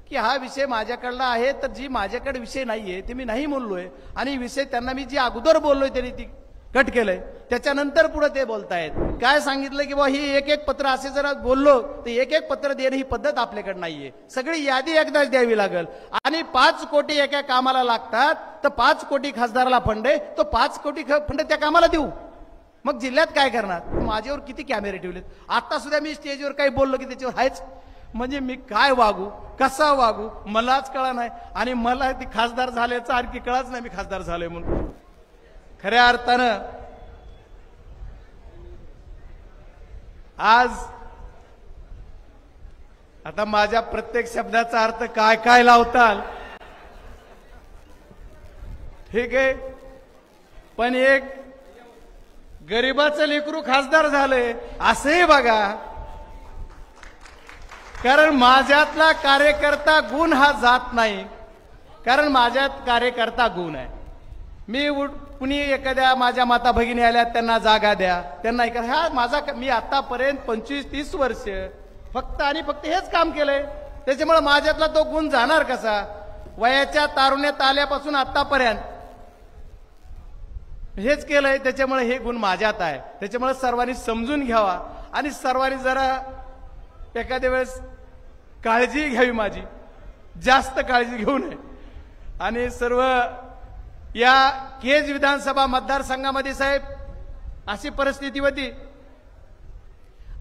की हा विषय माझ्याकडला आहे, तर जी माझ्याकडे विषय नाहीये ते मी नाही बोललोय, आणि विषय त्यांना मी जी अगोदर बोललोय त्यांनी ती कट केलंय, त्याच्यानंतर पुढे ते बोलतायत. काय सांगितलं की बा ही एक एक पत्र असे जरा बोललो तर एक एक पत्र देणं ही पद्धत आपल्याकडे नाहीये, सगळी यादी एकदाच द्यावी लागेल. आणि 5 कोटी एका कामाला लागतात, तर 5 कोटी खासदाराला फंड आहे, तो 5 कोटी फंड त्या कामाला देऊ. मग जिल्ह्यात काय करणार? माझ्यावर किती कॅमेरे ठेवलेत. आता सुद्धा मी स्टेजवर काही बोललो की त्याच्यावर आहेच. म्हणजे मी काय वागू, कसा वागू मलाच कळा नाही, आणि मला ती खासदार झाल्याचं आणखी कळाच नाही मी खासदार झालोय म्हणून. खऱ्या अर्थानं आज आता माझ्या प्रत्येक शब्दाचा अर्थ काय काय लावताल ठीक आहे, पण एक गरीबाचं लेकरू खासदार झालंय असंही बघा. कारण माझ्यातला कार्यकर्ता गुण हा जात नाही, कारण माझ्यात कार्यकर्ता गुण आहे. मी कुणी एखाद्या माझ्या माता भगिनी आल्या त्यांना जागा द्या, त्यांना ह्या माझा मी आतापर्यंत 25-30 वर्ष फक्त आणि फक्त हेच काम केलंय, त्याच्यामुळे माझ्यातला तो गुण जाणार कसा? वयाच्या तारुण्यात आल्यापासून आतापर्यंत हेच केलंय, त्याच्यामुळे हे गुण माझ्यात आहे. त्याच्यामुळे सर्वांनी समजून घ्यावा आणि सर्वांनी जरा एखाद्या वेळेस काळजी घ्यावी, माझी जास्त काळजी घेऊ नये. आणि सर्व या केज विधानसभा मतदारसंघामध्ये साहेब अशी परिस्थिती होती,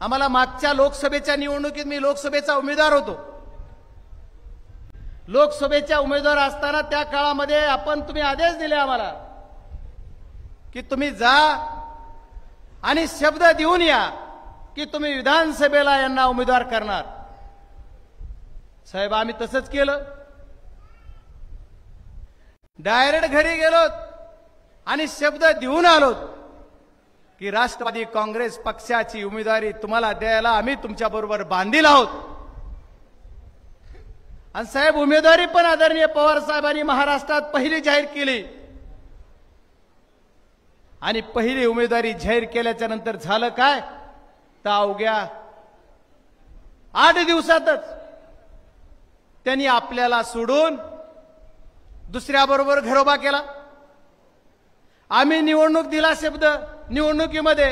आम्हाला मागच्या लोकसभेच्या निवडणुकीत मी लोकसभेचा उमेदवार होतो. लोकसभेच्या उमेदवार असताना त्या काळामध्ये तुम्ही आदेश दिले आम्हाला की तुम्ही जा आणि शब्द देऊन या की तुम्ही विधानसभेला यांना उमेदवार करणार. साहेब आम्ही तसंच केलं, डायरेक्ट घरी गेलो आणि शब्द देऊन आलो की राष्ट्रवादी काँग्रेस पक्षाची उमेदवारी तुम्हाला द्यायला आम्ही तुमच्या बरोबर बांधील आहोत. आणि साहेब उमेदवारी पण आदरणीय पवार साहेबांनी महाराष्ट्रात पहिली जाहीर केली, आणि पहिली उमेदवारी जाहीर केल्याच्या नंतर झालं काय, तर अवघ्या 8 दिवसातच त्यांनी आपल्याला सोडून दुसऱ्याबरोबर घरोबा केला. आम्ही निवडणूक दिला शब्द निवडणुकीमध्ये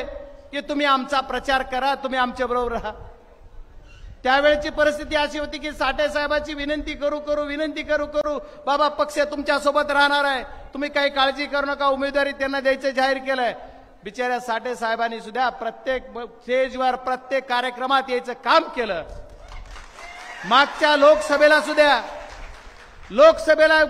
की तुम्ही आमचा प्रचार करा, तुम्ही आमच्या बरोबर राहा. त्यावेळची परिस्थिती अशी होती की साठे साहेबांची विनंती करू बाबा पक्ष तुमच्या सोबत राहणार आहे, तुम्ही काही काळजी करू नका, उमेदवारी त्यांना द्यायचं जाहीर केलंय. बिचाऱ्या साठे साहेबांनी सुद्धा प्रत्येक स्टेजवर प्रत्येक कार्यक्रमात यायचं काम केलं. मागच्या लोकसभेला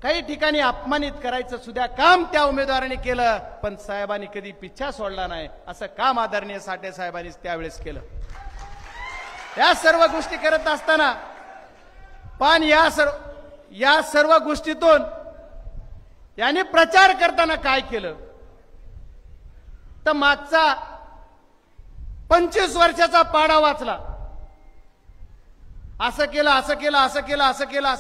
काही ठिकाणी अपमानित करायचं सुद्धा काम त्या उमेदवारांनी केलं, पण साहेबांनी कधी पिच्छा सोडला नाही. असं काम आदरणीय साठे साहेबांनी त्यावेळेस केलं. या सर्व गोष्टी करत असताना पण या सर्व गोष्टीतून यांनी प्रचार करताना काय केलं, तर मागचा 25 वर्षाचा पाडा वाचला. असं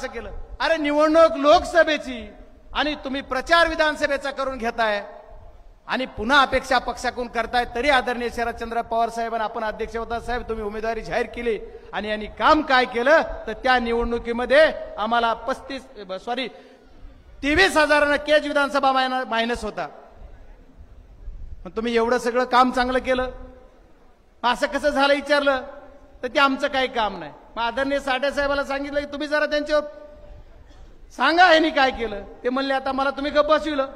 केलं. अरे निवडणूक लोकसभेची आणि तुम्ही प्रचार विधानसभेचा करून घेताय आणि पुन्हा अपेक्षा पक्षाकडून करताय. तरी आदरणीय शरदचंद्र पवार साहेबांना आपण अध्यक्ष होता साहेब, तुम्ही उमेदवारी जाहीर केली आणि यांनी काम काय केलं, तर त्या निवडणुकीमध्ये आम्हाला 23,000 केज विधानसभा मायनस होता. पण तुम्ही एवढं सगळं काम चांगलं केलं, असं कसं झालं विचारलं तर ते आमचं काही काम नाही. मग आदरणीय साठे साहेबाला सांगितलं की तुम्ही जरा त्यांच्यावर सांगा यांनी काय केलं. ते म्हणले आता मला तुम्ही गप्प बसविलं.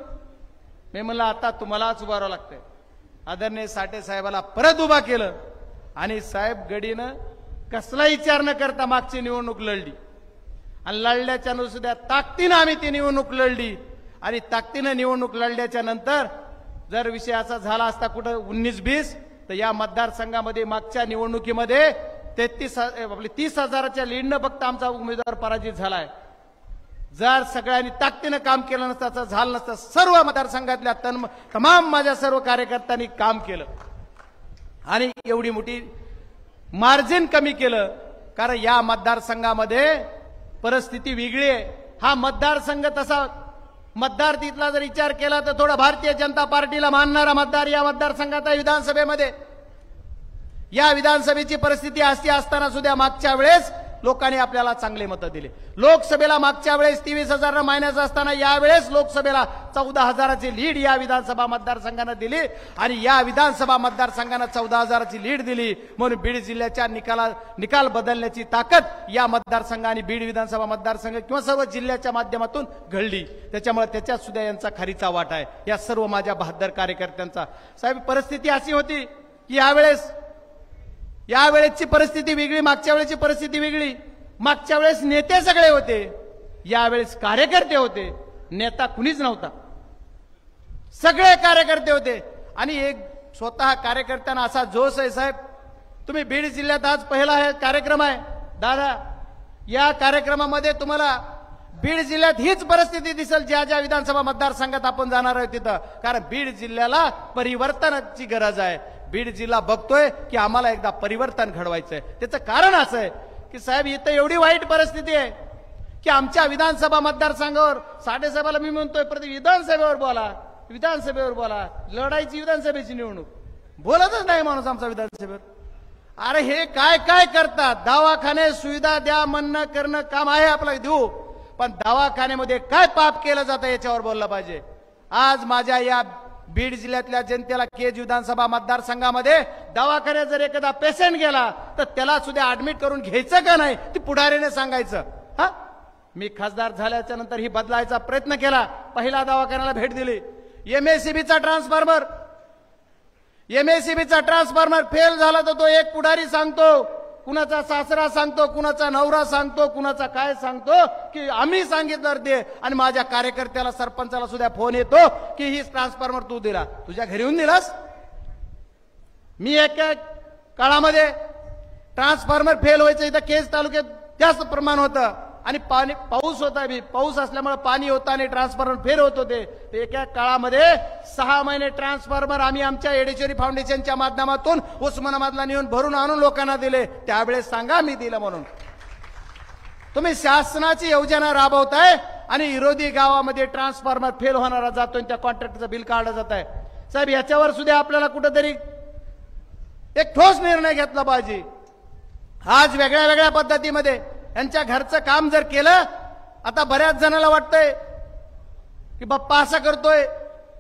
मी म्हणलं आता तुम्हालाच उभारावं लागतंय. आदरणीय साठे साहेबाला परत उभा केलं आणि साहेब गडीनं कसला विचार न करता मागची निवडणूक लढली आणि लढल्याच्या सुद्धा ताकदीनं आम्ही ती निवडणूक लढली. आणि ताकदीनं निवडणूक लढल्याच्या नंतर जर विषय असा झाला असता कुठं 19-20 तर या मतदारसंघामध्ये मागच्या निवडणुकीमध्ये 30,000च्या लीडनं फक्त आमचा उमेदवार पराजित झालाय. जर सगळ्यांनी ताकदीनं काम केलं नसतं, असं झालं नसतं. सर्व मतदारसंघातल्या तमाम माझ्या सर्व कार्यकर्त्यांनी काम केलं आणि एवढी मोठी मार्जिन कमी केलं. कारण या मतदारसंघामध्ये परिस्थिती वेगळी आहे. हा मतदारसंघ तसा मतदार तिथला जर विचार केला तर थोडा भारतीय जनता पार्टीला मानणारा मतदार या मतदारसंघात आहे. विधानसभेमध्ये या विधानसभेची परिस्थिती अशी असताना सुद्धा मागच्या वेळेस लोकांनी आपल्याला चांगले मतं दिले. लोकसभेला मागच्या वेळेस 23,000 मायनस असताना यावेळेस लोकसभेला 14,000ची लीड या विधानसभा मतदारसंघानं दिली आणि या विधानसभा मतदारसंघानं 14,000ची लीड दिली. म्हणून बीड जिल्ह्याच्या निकाल बदलण्याची ताकद या मतदारसंघाने बीड विधानसभा मतदारसंघ किंवा सर्व जिल्ह्याच्या माध्यमातून घडली. त्याच्यामुळे त्याच्यात सुद्धा यांचा खरीचा वाटा आहे या सर्व माझ्या 72 कार्यकर्त्यांचा. साहेब, परिस्थिती अशी होती की यावेळेसची परिस्थिती वेगळी, मागच्या वेळेची परिस्थिती वेगळी. मागच्या वेळेस नेते सगळे होते, यावेळेस कार्यकर्ते होते. नेता कुणीच नव्हता, सगळे कार्यकर्ते होते. आणि एक स्वतः कार्यकर्त्यांना असा जोश आहे. साहेब, तुम्ही बीड जिल्ह्यात आज पहिला हे कार्यक्रम आहे दादा. या कार्यक्रमामध्ये तुम्हाला बीड जिल्ह्यात हीच परिस्थिती दिसेल ज्या ज्या विधानसभा मतदारसंघात आपण जाणार आहोत तिथं. कारण बीड जिल्ह्याला परिवर्तनाची गरज आहे. बीड जिल्हा बघतोय की आम्हाला एकदा परिवर्तन घडवायचंय. त्याचं कारण असं आहे की साहेब, इथं एवढी वाईट परिस्थिती आहे की आमच्या विधानसभा मतदारसंघावर साडेसाहेबाला मी म्हणतोय विधानसभेवर बोला, लढायची विधानसभेची निवडणूक, बोलतच नाही माणूस आमचा विधानसभेवर. अरे हे काय काय करतात. दवाखाने सुविधा द्या म्हणणं करणं काम आहे आपलं, देऊ, पण दवाखान्यामध्ये काय पाप केलं जातं याच्यावर बोललं पाहिजे. आज माझ्या या बीड जिल्ह्यातल्या जनतेला केज विधानसभा मतदारसंघामध्ये दवाखान्यात जर एखादा पेशंट गेला तर त्याला सुद्धा ऍडमिट करून घ्यायचं का नाही ती पुढारीने सांगायचं. हा, मी खासदार झाल्याच्या नंतर ही बदलायचा प्रयत्न केला. पहिला दवाखान्याला भेट दिली. एमएससीबीचा ट्रान्सफॉर्मर फेल झाला तर तो एक पुढारी सांगतो, कुणाचा सासरा सांगतो, कुणाचा नवरा सांगतो, कुणाचा काय सांगतो की आम्ही सांगितलं ते. आणि माझ्या कार्यकर्त्याला सरपंचाला सुद्धा फोन येतो की ही ट्रान्सफॉर्मर तू दिला, तुझ्या घरी येऊन दिलास. मी एका काळामध्ये ट्रान्सफॉर्मर फेल व्हायचं इथं केज तालुक्यात जास्त प्रमाण होतं आणि पाऊस होता, पाऊस असल्यामुळे पाणी होतं आणि ट्रान्सफॉर्मर फेल होत होते. एका काळामध्ये 6 महिने ट्रान्सफॉर्मर आम्ही आमच्या एडेश्वरी फाउंडेशनच्या माध्यमातून उस्मानाबादला नेऊन भरून आणून लोकांना दिले. त्यावेळेस सांगा मी दिलं म्हणून. तुम्ही शासनाची योजना राबवताय आणि विरोधी गावामध्ये ट्रान्सफॉर्मर फेल होणारा जातोय, त्या कॉन्ट्रॅक्टरचं बिल काढलं जात आहे. साहेब, याच्यावर सुद्धा आपल्याला कुठेतरी एक ठोस निर्णय घेतला पाहिजे. आज वेगळ्या वेगळ्या पद्धतीमध्ये यांच्या घरचं काम जर केलं, आता बऱ्याच जणांना वाटतंय की बाप्पा असं करतोय,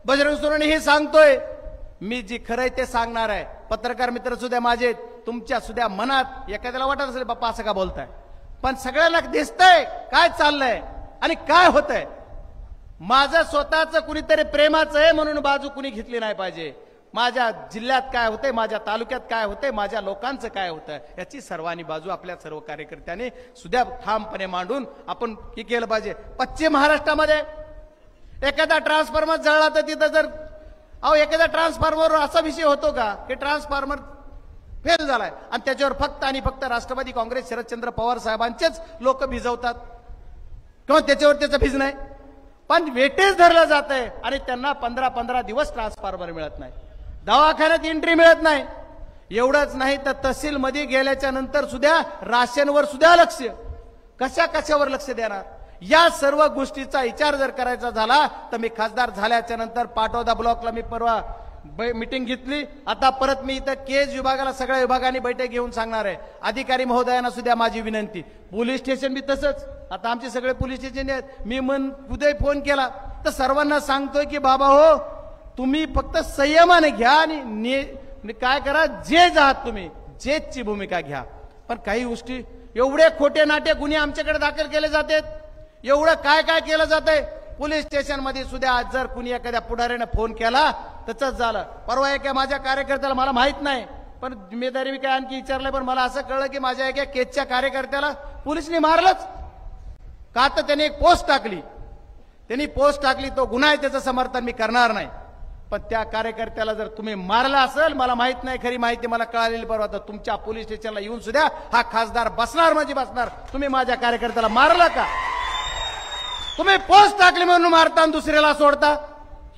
बजरंग सोनवणे हे सांगतोय. मी जी खरंय ते सांगणार आहे. पत्रकार मित्र सुद्धा माझे, तुमच्या सुद्धा मनात एखाद्याला वाटत असेल बाप्पा असं का बोलताय, पण सगळ्यांना दिसतंय काय चाललंय आणि काय होतंय. माझं स्वतःच कुणीतरी प्रेमाचं आहे म्हणून बाजू कुणी घेतली नाही पाहिजे. माझ्या जिल्ह्यात काय होतंय, माझ्या तालुक्यात काय होतंय, माझ्या लोकांचं काय होतंय याची सर्वांनी बाजू आपल्या सर्व कार्यकर्त्यांनी सुद्धा ठामपणे मांडून आपण हे केलं पाहिजे. पश्चिम महाराष्ट्रामध्ये एखादा ट्रान्सफॉर्मर जळला तर तिथं जर एखाद्या ट्रान्सफॉर्मरवर असा विषय होतो का की ट्रान्सफॉर्मर फेल झालाय आणि त्याच्यावर फक्त आणि फक्त राष्ट्रवादी काँग्रेस शरदचंद्र पवार साहेबांचेच लोक भिजवतात किंवा त्याच्यावर त्याचं भिज नाही, पण वेटेज धरलं जात आहे आणि त्यांना 15-15 दिवस ट्रान्सफॉर्मर मिळत नाही, दवाखान्यात एंट्री मिळत नाही. एवढंच नाही तर तहसील मध्ये गेल्याच्या नंतर सुद्धा राशनवर सुद्धा लक्ष, कशावर लक्ष देणार. या सर्व गोष्टीचा विचार जर करायचा झाला तर मी खासदार झाल्याच्या नंतर पाटोदा ब्लॉकला मी परवा मीटिंग घेतली. आता परत मी इथं केज विभागाला सगळ्या विभागांनी बैठक घेऊन सांगणार आहे. अधिकारी महोदयांना सुद्धा माझी विनंती, पोलीस स्टेशन बी तसंच. आता आमचे सगळे पोलीस स्टेशन आहेत. मी उदय फोन केला तर सर्वांना सांगतोय की बाबा हो, तुम्ही फक्त संयमाने घ्या आणि काय करा, जे आहात तुम्ही जेची भूमिका घ्या. पण काही गोष्टी एवढे खोटे नाटे गुन्हे आमच्याकडे दाखल केले जातात, एवढं काय काय केलं जातंय. पोलीस स्टेशन मध्ये सुद्धा आज जर कुणी एखाद्या पुढाऱ्याने फोन केला तसंच झालं. परवा एका माझ्या कार्यकर्त्याला, मला माहित नाही पण जिम्मेदारी मी काय आणखी विचारलंय, पण मला असं कळलं की माझ्या एका केजच्या कार्यकर्त्याला पोलिसने मारलंच का, तर त्याने एक पोस्ट टाकली. तो गुन्हा आहे, त्याचं समर्थन मी करणार नाही. पण त्या कार्यकर्त्याला जर तुम्ही मारला असेल, मला माहित नाही, खरी माहिती मला कळालेली परवा, तर तुमच्या पोलीस स्टेशनला येऊन सुद्धा हा खासदार बसणार म्हणजे बसणार. तुम्ही माझ्या कार्यकर्त्याला मारला का? तुम्ही पोस्ट टाकली म्हणून मारता आणि दुसऱ्याला सोडता.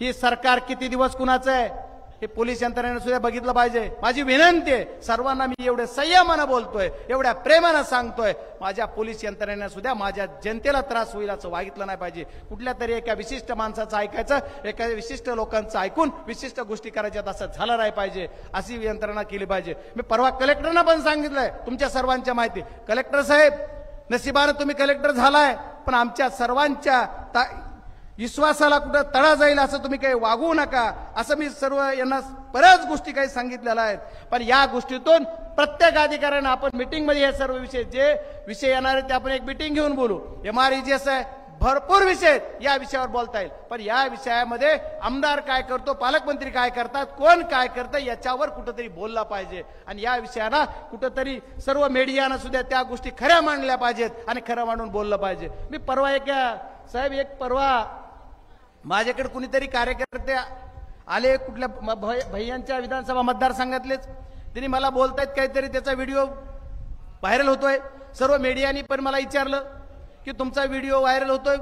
ही सरकार किती दिवस कुणाचं आहे हे पोलीस यंत्रणेने सुद्धा बघितलं पाहिजे. माझी विनंती आहे सर्वांना, मी एवढे संयमानं बोलतोय, एवढ्या प्रेमानं सांगतोय, माझ्या पोलीस यंत्रणेने सुद्धा माझ्या जनतेला त्रास होईल असं वागितलं नाही पाहिजे. कुठल्या तरी एका विशिष्ट माणसाचं ऐकायचं, एका विशिष्ट लोकांचं ऐकून विशिष्ट गोष्टी करायच्यात असं झालं नाही पाहिजे. अशी यंत्रणा केली पाहिजे. मी परवा कलेक्टरना पण सांगितलंय, तुमच्या सर्वांच्या माहिती, कलेक्टर साहेब नशिबानं तुम्ही कलेक्टर झालाय, पण आमच्या सर्वांच्या विश्वासाला कुठं तडा जाईल असं तुम्ही काही वागू नका, असं मी सर्व यांना बऱ्याच गोष्टी काही सांगितलेल्या आहेत. पण या गोष्टीतून प्रत्येक अधिकाऱ्यानं आपण मीटिंगमध्ये हे सर्व विषय जे विषय येणार आहेत ते आपण एक मीटिंग घेऊन बोलू. MREGS आहे, भरपूर विषय या विषयावर बोलता येईल, पण या विषयामध्ये आमदार काय करतो, पालकमंत्री काय करतात, कोण काय करतं याच्यावर कुठंतरी बोलला पाहिजे. आणि या विषयाला कुठंतरी सर्व मीडियानं सुद्धा त्या गोष्टी खऱ्या मांडल्या पाहिजेत आणि खरं मांडून बोललं पाहिजे. मी परवा एक परवा माझ्याकडे कुणीतरी कार्यकर्ते आले कुठल्या भैयांच्या विधानसभा मतदारसंघातलेच, त्यांनी मला बोलतायत काहीतरी, त्याचा व्हिडिओ व्हायरल होतोय. सर्व मीडियानी पण मला विचारलं की तुमचा व्हिडिओ व्हायरल होतोय.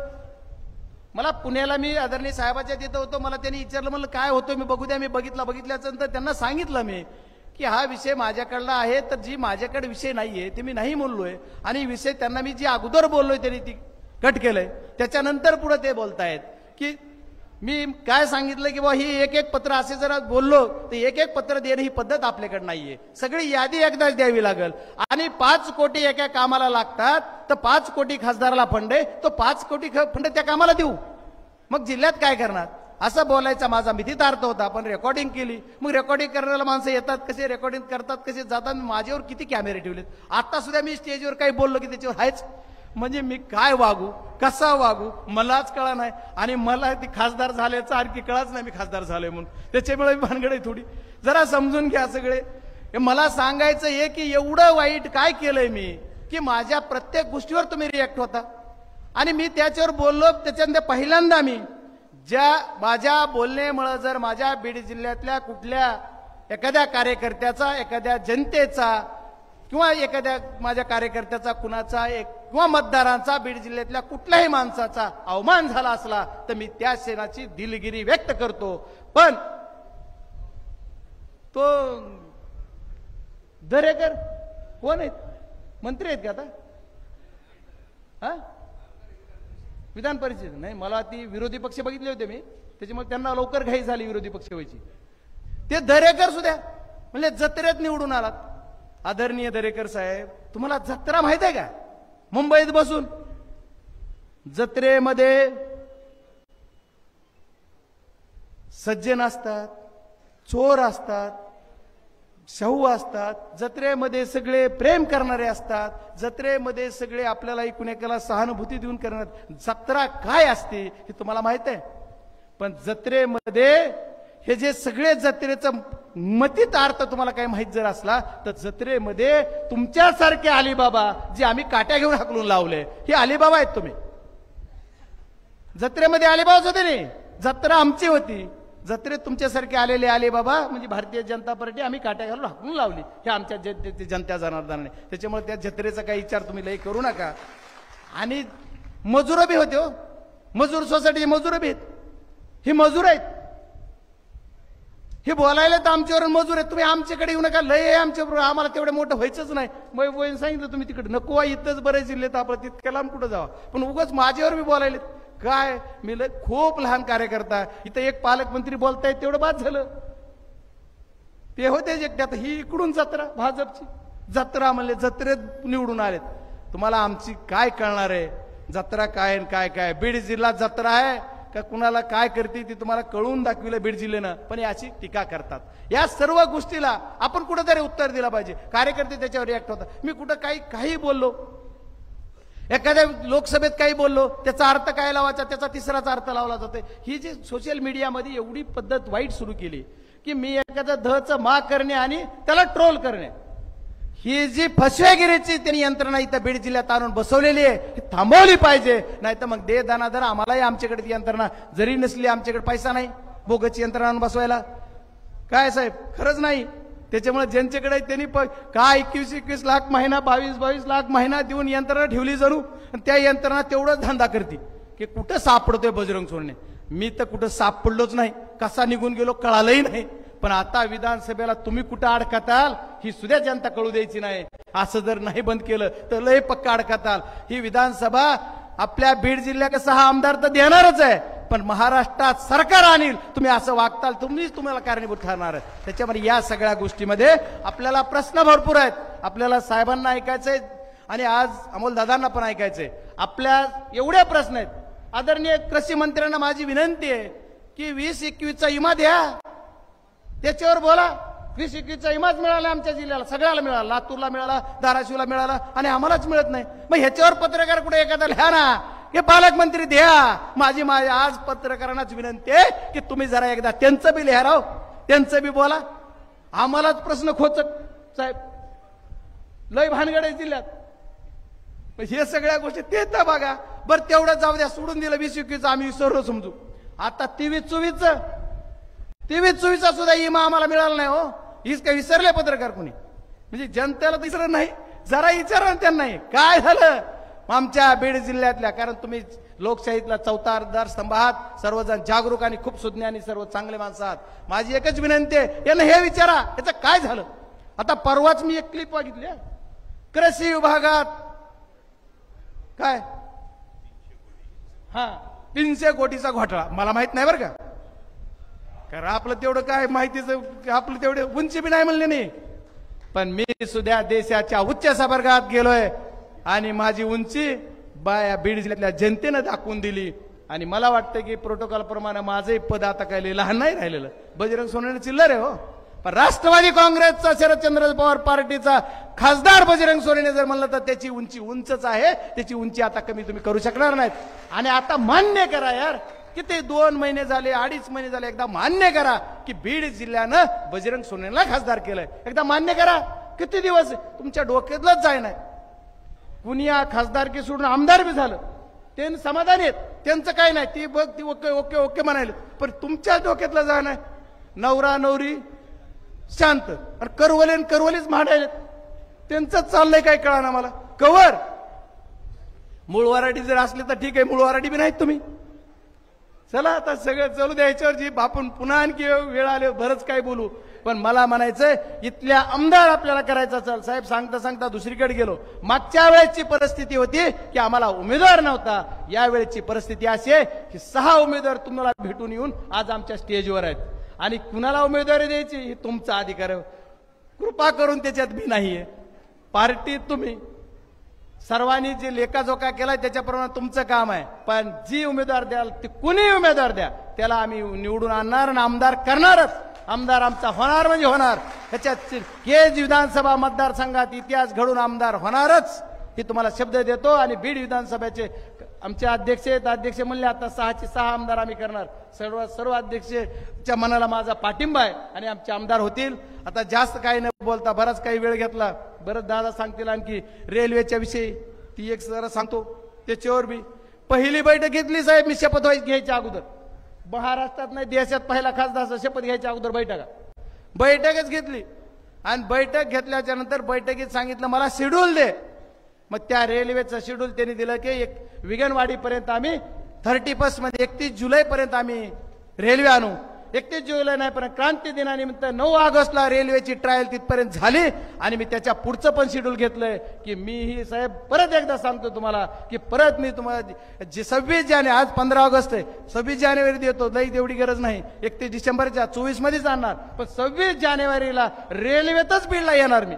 मला पुण्याला मी आदरणीय साहेबाच्या तिथं होतो, मला त्यांनी विचारलं, म्हणलं काय होतोय, मी बघू द्या. मी बघितल्यानंतर त्यांना सांगितलं मी की हा विषय माझ्याकडला आहे, तर जी माझ्याकडे विषय नाहीये ते मी नाही बोललोय, आणि विषय त्यांना मी जी अगोदर बोललोय त्यांनी ती कट केलंय. त्याच्यानंतर पुढे ते बोलतायत की मी काय सांगितलं की बा ही एक पत्र असे जर बोललो तर एक पत्र देणं ही पद्धत आपल्याकडे नाहीये. सगळी यादी एकदाच द्यावी लागेल, आणि 5 कोटी एका कामाला लागतात, तर 5 कोटी खासदाराला फंड आहे, तो 5 कोटी फंड त्या कामाला देऊ, मग जिल्ह्यात काय करणार, असं बोलायचा माझा मिथित अर्थ होता. पण रेकॉर्डिंग केली, मग रेकॉर्डिंग करण्याला माणसं येतात कसे, रेकॉर्डिंग करतात कसे, जातात. माझ्यावर किती कॅमेरे ठेवलेत. आता सुद्धा मी स्टेजवर काही बोललो की त्याच्यावर आहेच. म्हणजे मी काय वागू, कसा वागू मलाच कळा नाही, आणि मला ती खासदार झाल्याचं आणखी कळाच नाही मी खासदार झालोय म्हणून. त्याच्यामुळे भानगड आहे थोडी, जरा समजून घ्या सगळे. मला सांगायचं आहे की एवढं वाईट काय केलंय मी की माझ्या प्रत्येक गोष्टीवर तुम्ही रिॲक्ट होता, आणि मी त्याच्यावर बोललो. त्याच्यानंतर पहिल्यांदा मी माझ्या बोलण्यामुळे जर माझ्या बीड जिल्ह्यातल्या कुठल्या एखाद्या कार्यकर्त्याचा, एखाद्या जनतेचा, किंवा एखाद्या माझ्या कार्यकर्त्याचा, कुणाचा किंवा मतदारांचा, बीड जिल्ह्यातल्या कुठल्याही माणसाचा अवमान झाला असला तर मी त्या सेनाची दिलगिरी व्यक्त करतो. पण तो दरेकर कोण आहेत, मंत्री आहेत का आता, हा विधान परिषद नाही, मला ती विरोधी पक्ष बघितले होते मी, त्याच्यामुळे त्यांना लवकर घाई झाली विरोधी पक्ष व्हायची. ते दरेकर सुद्धा म्हणजे जत्रेत निवडून आलात. आदरणीय दरेकर साहेब, तुम्हाला जत्रा माहित आहे का, मुंबईत बसून जत्रेमध्ये सज्जन असतात, चोर असतात, शाहू असतात, जत्रेमध्ये सगळे प्रेम करणारे असतात, जत्रेमध्ये सगळे आपल्याला कुणाला सहानुभूती देऊन करणार. जत्रा काय असते हे तुम्हाला माहित आहे. पण जत्रेमध्ये हे जे सगळे जत्रेचं मतीत अर्थ तुम्हाला काही माहित जर असला तर जत्रेमध्ये तुमच्यासारखे अलिबाबा जे आम्ही काट्या घेऊन हाकलून लावले, हे अलिबाबा आहेत. तुम्ही जत्रेमध्ये अलिबाबाच होते नाही, जत्रा आमची होती. जत्रेत तुमच्यासारखे आलेले अलिबाबा म्हणजे भारतीय जनता पार्टी आम्ही काट्या घालून हाकलून लावली, हे आमच्या जनता जनार्दनाने. त्याच्यामुळे त्या जत्रेचा काही विचार तुम्ही लई करू नका. आणि मजूर बी होते हो, मजूर सोसायटीचे मजूर बी आहेत, हे मजूर आहेत. हे बोलायला तर आमच्यावर मजूर आहेत, तुम्ही आमच्याकडे येऊ नका, लय आहे आमच्याबरोबर, आम्हाला तेवढं मोठं व्हायचंच नाही. मग सांगितलं तुम्ही तिकडे नको, इथंच बरेच जिल्ह्यात आपलं तितक्या लांब कुठं जावं. पण उगाच माझ्यावर बी बोलायले काय, मी लय खूप लहान कार्यकर्ता, इथं एक पालकमंत्री बोलतायत तेवढं बाद झालं. ते होते एकटे, आता ही इकडून जत्रा, भाजपची जत्रा म्हणले, जत्रेत निवडून आलेत. तुम्हाला आमची काय कळणार आहे जत्रा काय काय काय. बीड जिल्हा जत्रा आहे का कुणाला काय करते ती तुम्हाला कळून दाखविलं बीड जिल्ह्यानं, पण याची टीका करतात. या सर्व गोष्टीला आपण कुठेतरी उत्तर दिलं पाहिजे. कार्यकर्ते त्याच्यावर रिॲक्ट होतात. मी कुठं काही बोललो, एखाद्या लोकसभेत काही बोललो, त्याचा अर्थ काय लावायचा, त्याचा तिसराच अर्थ लावला जातोय. ही जी सोशल मीडियामध्ये एवढी पद्धत वाईट सुरू केली की मी एखाद्या धचं मा करणे आणि त्याला ट्रोल करणे, ही जी फसवेगिरीची त्यांनी यंत्रणा इथं बीड जिल्ह्यात आणून बसवलेली आहे, ही थांबवली पाहिजे. नाही तर मग दे दानादर आम्हालाही आमच्याकडे ती यंत्रणा जरी नसली, आमच्याकडे पैसा नाही बोगसची यंत्रणा आणून बसवायला. काय साहेब, खरंच नाही. त्याच्यामुळे ज्यांच्याकडे त्यांनी काय 21-21 लाख महिना, 22-22 लाख महिना देऊन यंत्रणा ठेवली जणू, आणि त्या यंत्रणा तेवढंच धंदा करते की कुठं सापडतोय बजरंग सोनवणे. मी तर कुठं सापडलोच नाही, कसा निघून गेलो कळालंही नाही. पण आता विधानसभेला तुम्ही कुठं अडकताल ही सुद्धा जनता कळू द्यायची नाही. असं जर नाही बंद केलं तर लय पक्का अडकताल. ही विधानसभा आपल्या बीड जिल्ह्यात 6 आमदार तर देणारच आहे, पण महाराष्ट्रात सरकार आणील तुम्ही असं वागताल, तुम्हाला कारणीभूत ठरणार आहे. त्याच्यामुळे या सगळ्या गोष्टीमध्ये आपल्याला प्रश्न भरपूर आहेत. आपल्याला साहेबांना ऐकायचंय, आणि आज अमोलदादांना पण ऐकायचंय. आपल्या एवढे प्रश्न आहेत. आदरणीय कृषी मंत्र्यांना माझी विनंती आहे की 20-21चा विमा द्या, त्याच्यावर बोला. 20-21चा विमाच मिळाला आमच्या जिल्ह्याला, सगळ्याला मिळाला, लातूरला मिळाला, धाराशिवला मिळाला आणि आम्हालाच मिळत नाही. मग ह्याच्यावर पत्रकार कुठे एखादा लिहा ना, हे पालकमंत्री द्या. माझी आज पत्रकारांनाच विनंती आहे की तुम्ही जरा एकदा त्यांचं बी लिहा राव, त्यांचं बी बोला. आम्हालाच प्रश्न खोचक साहेब, लय भानगड आहे जिल्ह्यात. हे सगळ्या गोष्टी ते तर बघा. बरं तेवढं जाऊ द्या, सोडून दिलं 20-21चं आम्ही सर्व समजू. आता 23-24चा सुद्धा इमा आम्हाला मिळाला नाही हो. हीच काय विसरले पत्रकार कोणी? म्हणजे जनतेला विसरलं नाही, जरा विचारा त्यांना काय झालं आमच्या बीड जिल्ह्यातल्या. कारण तुम्ही लोकशाहीतला चौथा आधारस्तंभ आहात, सर्वजण जागरूक आणि खूप सुज्ञ आणि सर्व चांगले माणसं आहात. माझी एकच विनंती आहे, यांना हे विचारा याचं काय झालं. आता परवाच मी एक क्लिप बघितली, कृषी विभागात काय 300 कोटीचा घोटाळा. मला माहित नाही बरं का, कारण आपलं तेवढं काय माहितीचं, आपलं तेवढे उंची बी नाही म्हणले नाही. पण मी सुद्धा देशाच्या उच्च सभागृहात गेलोय आणि माझी उंची बीड जिल्ह्यातल्या जनतेनं दाखवून दिली. आणि मला वाटतं की प्रोटोकॉल प्रमाणे माझंही पद आता काय लहान नाही राहिलेलं. बजरंग सोनवणे चिल्लर आहे हो, पण राष्ट्रवादी काँग्रेसचा शरदचंद्र पवार पार्टीचा खासदार बजरंग सोनवणे जर म्हणलं तर त्याची उंची उंचच आहे. त्याची उंची आता कमी तुम्ही करू शकणार नाहीत. आणि आता मान्य करा यार, किती 2 महिने झाले, 2.5 महिने झाले, एकदा मान्य करा की बीड जिल्ह्यानं बजरंग सोनवणेला खासदार केलंय. एकदा मान्य करा. किती दिवस तुमच्या डोक्यातलंच जाय नाही. कुणी खासदारकी सोडून आमदार बी झालं, ते समाधानी आहेत, त्यांचं काय नाही, ती बघ ती ओके ओके ओके म्हणायला. पण तुमच्या डोक्यातलं जाय नाही. नवरा नवरी शांत आणि करवलीच मांडायला, त्यांचं चाललंय काय कळा ना मला. कवर मूळ वराडी जर असली तर ठीक आहे, मूळ वराडी बी नाहीत तुम्ही. चला आता सगळं चालू द्यायच्यावर जी आपण पुन्हा आणखी वेळ आले बरंच काय बोलू. पण मला म्हणायचंय इथल्या आमदार आपल्याला करायचा. चल साहेब, सांगता सांगता दुसरीकडे गेलो. मागच्या वेळेची परिस्थिती होती की आम्हाला उमेदवार नव्हता. या वेळेची परिस्थिती अशी आहे की 6 उमेदवार तुम्हाला भेटून येऊन आज आमच्या स्टेजवर आहेत. आणि कुणाला उमेदवारी द्यायची ही तुमचा अधिकार आहे. कृपा करून त्याच्यात मी नाहीये. पार्टी तुम्ही सर्वांनी जे लेखाजोखा केलाय त्याच्याप्रमाणे तुमचं काम आहे. पण जी उमेदवार द्याल ते कुणी उमेदवार द्या, त्याला आम्ही निवडून आणणार आणि आमदार करणारच. आमदार आमचा होणार म्हणजे होणार. त्याच्यात केज विधानसभा मतदारसंघात इतिहास घडून आमदार होणारच, ही तुम्हाला शब्द देतो. आणि बीड विधानसभेचे आमचे अध्यक्ष म्हणले आता 6चे 6 आमदार आम्ही करणार. सर्व अध्यक्षच्या मनाला माझा पाठिंबा आहे आणि आमचे आमदार होतील. आता जास्त काही न बोलता बराच काही वेळ घेतला. बरंच दादा सांगतील आणखी रेल्वेच्या विषयी, ती एक जरा सांगतो. त्याच्यावर बी पहिली बैठक घेतली साहेब मी शपथ घ्यायच्या अगोदर. महाराष्ट्रात नाही देशात पहिला खासदार शपथ घ्यायच्या अगोदर बैठकच घेतली. आणि बैठक घेतल्याच्या नंतर बैठकीत सांगितलं मला शेड्यूल दे. मग त्या रेल्वेचं शेड्यूल त्यांनी दिलं की विगणवाडीपर्यंत आम्ही 31 मध्ये 31 जुलैपर्यंत आम्ही रेल्वे आणू. 31 जुलै नाही पण क्रांती दिनानिमित्त 9 ऑगस्टला रेल्वेची ट्रायल तिथपर्यंत झाली. आणि मी त्याच्या पुढचं पण शेड्यूल घेतलंय की मी ही साहेब परत एकदा सांगतो तुम्हाला की परत मी तुम्हाला 26 जानेवारी, आज 15 ऑगस्ट आहे, 26 जानेवारी देतो. लई तेवढी गरज नाही. 31 डिसेंबरच्या 24 मध्येच आणणार. पण 26 जानेवारीला रेल्वेतच बीडला येणार मी.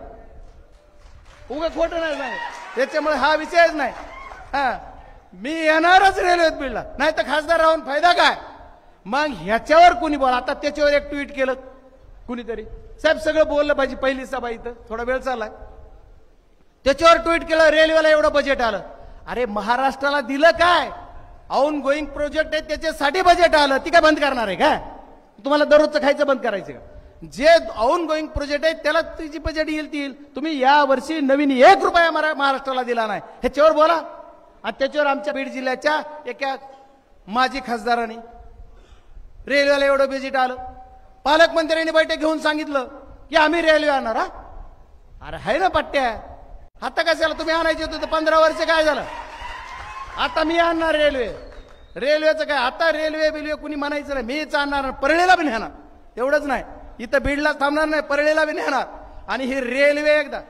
उगा खोटं नाही सांग. त्याच्यामुळे हा विषयच नाही. मी येणारच रेल्वेत बीडला, नाही तर खासदार राहून फायदा काय. मग ह्याच्यावर कुणी बोला. आता त्याच्यावर एक ट्विट केलं कुणीतरी. साहेब सगळं बोललं पाहिजे. पहिली सभा इथं थोडा वेळ चाललाय. त्याच्यावर ट्विट केलं रेल्वेला एवढं बजेट आलं. अरे महाराष्ट्राला दिलं काय? आउन गोईंग प्रोजेक्ट आहे त्याच्यासाठी बजेट आलं. ती काय बंद करणार आहे का? तुम्हाला दररोजचं खायचं बंद करायचं का? जे आउन गोईंग प्रोजेक्ट आहे त्याला तिची बजेट येईल ती येईल. तुम्ही या वर्षी नवीन 1 रुपया महाराष्ट्राला दिला नाही, ह्याच्यावर बोला. आणि त्याच्यावर आमच्या बीड जिल्ह्याच्या एका माजी खासदारांनी रेल्वेला एवढं बजेट आलं. पालकमंत्र्यांनी बैठक घेऊन सांगितलं की आम्ही रेल्वे आणणार. अरे आहे ना पट्ट्या, आता कशाला तुम्ही आणायचे होते? 15 वर्ष काय झालं? आता मी आणणार रेल्वेचं काय? आता रेल्वे कुणी म्हणायचं नाही, मीच आणणार. परळीला बी नेणार. एवढंच नाही, इथं बीडला थांबणार नाही, परळीला बी नेणार. आणि ही रेल्वे एकदा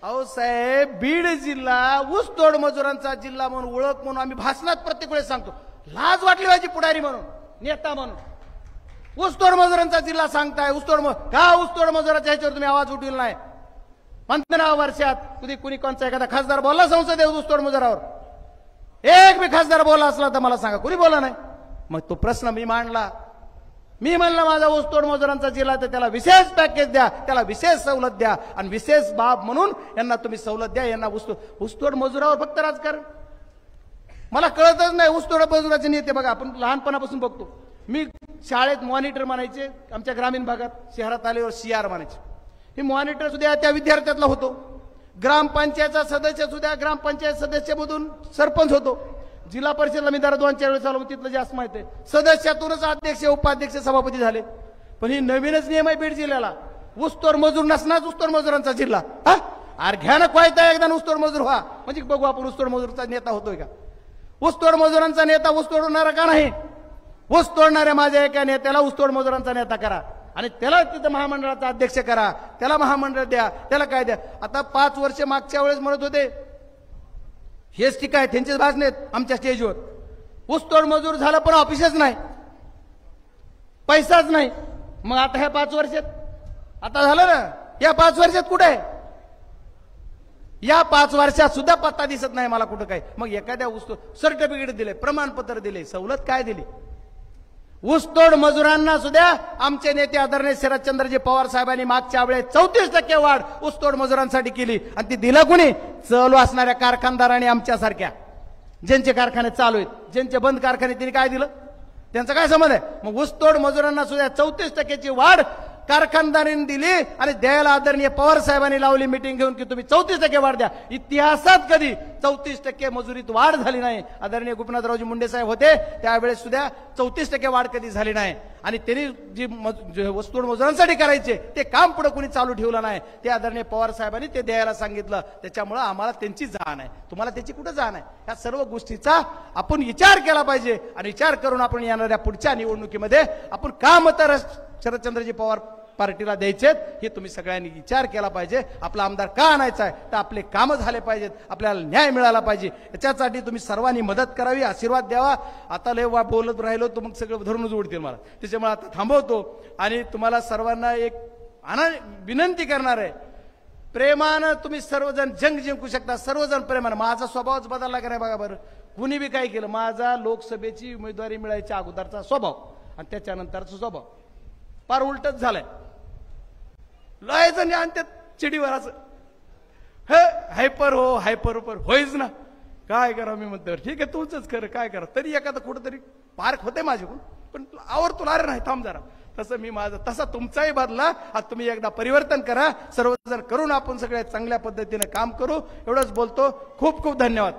अहो साहेब, बीड जिल्हा ऊसतोड मजुरांचा जिल्हा म्हणून ओळख म्हणून आम्ही भाषणात प्रत्येक वेळेस सांगतो. लाज वाटली पाहिजे पुढारी म्हणून, नेता म्हणून. ऊसतोड मजुरांचा जिल्हा सांगताय. ऊसतोड का ऊसतोड मजुराच्या ह्याच्यावर तुम्ही आवाज उठविला नाही? 15 वर्षात कधी कुणी कोणचा एखादा खासदार बोलला संसदेत ऊसतोड मजुरावर? एक बी खासदार बोलला असला तर मला सांगा, कुणी बोलला नाही. मग तो प्रश्न मी मांडला. मी म्हणलं माझा ऊसतोड मजुरांचा जिल्हा तर त्याला विशेष पॅकेज द्या, त्याला विशेष सवलत द्या आणि विशेष बाब म्हणून यांना तुम्ही सवलत द्या. यांना ऊसतोड मजुरावर फक्त राजकारण मला कळतच नाही. ऊसतोड मजुराचे नेते बघा, आपण लहानपणापासून बघतो. मी शाळेत मॉनिटर म्हणायचे, आमच्या ग्रामीण भागात, शहरात आल्यावर CR म्हणायचे. हे मॉनिटर सुद्धा त्या विद्यार्थ्यातला होतो. ग्रामपंचायतचा सदस्य सुद्धा ग्रामपंचायत सदस्यामधून सरपंच होतो. जिल्हा परिषदला मी दर 2-4 वेळेस आलो, तिथलं जास्त माहिती आहे. सदस्यातूनच अध्यक्ष, उपाध्यक्ष, सभापती झाले. पण ही नवीनच नियम आहे बीड जिल्ह्याला, ऊसतोड मजूर नसणार ऊसतोड मजुरांचा जिल्हा. अर्घ्यानं कोयता एकदा ऊसतोड मजूर व्हा, म्हणजे बघू आपण ऊसतोड मजूरचा नेता होतोय का. ऊसतोड मजुरांचा नेता ऊस तोडणारा का नाही? ऊस तोडणाऱ्या माझ्या एका नेत्याला ऊसतोड मजुरांचा नेता करा आणि त्याला तिथं महामंडळाचा अध्यक्ष करा, त्याला महामंडळ द्या, त्याला काय द्या. आता 5 वर्ष मागच्या वेळेस म्हणत होते, हेच ठीक आहे, त्यांचेच भाषण आहेत आमच्या स्टेजवर, ऊसतोड मजूर झाला पण ऑफिसच नाही, पैसाच नाही. मग आता ह्या 5 वर्षात आता झालं ना, या 5 वर्षात कुठे आहे? या 5 वर्षात सुद्धा पत्ता दिसत नाही मला कुठं काय. मग एखाद्या ऊसतोड सर्टिफिकेट दिले, प्रमाणपत्र दिले, सवलत काय दिली? ऊसतोड मजुरांना सुद्धा आमचे नेते आदरणीय शरदचंद्रजी पवार साहेबांनी मागच्या वेळेस 34% वाढ ऊसतोड मजुरांसाठी केली. आणि ती दिलं कुणी? चालू असणाऱ्या कारखानदारांनी, आमच्यासारख्या ज्यांचे कारखाने चालू आहेत, ज्यांचे बंद कारखाने, त्यांनी काय दिलं? त्यांचा काय संबंध आहे? मग ऊसतोड मजुरांना सुद्धा 34%ची वाढ कारखानदारांनी दिली आणि द्यायला आदरणीय पवार साहेबांनी लावली मीटिंग घेऊन की तुम्ही 34% वाढ द्या. इतिहासात कधी 34% मजुरीत वाढ झाली नाही. आदरणीय गोपीनाथरावजी मुंडे साहेब होते त्यावेळेस सुद्धा 34% वाढ कधी झाली नाही. आणि त्यांनी जी ऊसतोड मजुरांसाठी करायचे ते काम पुढे कोणी चालू ठेवलं नाही. ते आदरणीय पवार साहेबांनी ते द्यायला सांगितलं. त्याच्यामुळे आम्हाला त्यांची जाण आहे, तुम्हाला त्याची कुठं जाण आहे? या सर्व गोष्टीचा आपण विचार केला पाहिजे आणि विचार करून आपण येणाऱ्या पुढच्या निवडणुकीमध्ये आपण का मतं शरदचंद्रजी पवार पार्टीला द्यायचेत हे तुम्ही सगळ्यांनी विचार केला पाहिजे. आपला आमदार का आणायचा आहे तर आपले कामं झाले पाहिजेत, आपल्याला न्याय मिळाला पाहिजे. याच्यासाठी तुम्ही सर्वांनी मदत करावी, आशीर्वाद द्यावा. आता लय बोलत राहिलो तर मग सगळं धरूनच उडतील मला, त्याच्यामुळे आता थांबवतो आणि तुम्हाला सर्वांना एक विनंती करणार आहे, प्रेमानं तुम्ही सर्वजण जंग जिंकू शकता, सर्वजण प्रेमानं. माझा स्वभावच बदलला का नाही बघा बरं. कुणी बी काय केलं, माझा लोकसभेची उमेदवारी मिळायच्या अगोदरचा स्वभाव आणि त्याच्यानंतरचा स्वभाव फार उलटच झालाय. लय जण आणतात चिडीवर असं, हे हायपर हो हायपर होईच ना, काय करा. मी म्हणतो ठीक आहे तुझंच खरं, काय करा. तरी एखादं कुठंतरी पार्क होते माझ्याकडून, पण आवर तुला अरे नाही थांब जरा. तसं मी माझं, तसा तुमचाही बदला. आता तुम्ही एकदा परिवर्तन करा, सर्वजण करून आपण सगळ्या चांगल्या पद्धतीने काम करू. एवढंच बोलतो. खूप खूप धन्यवाद.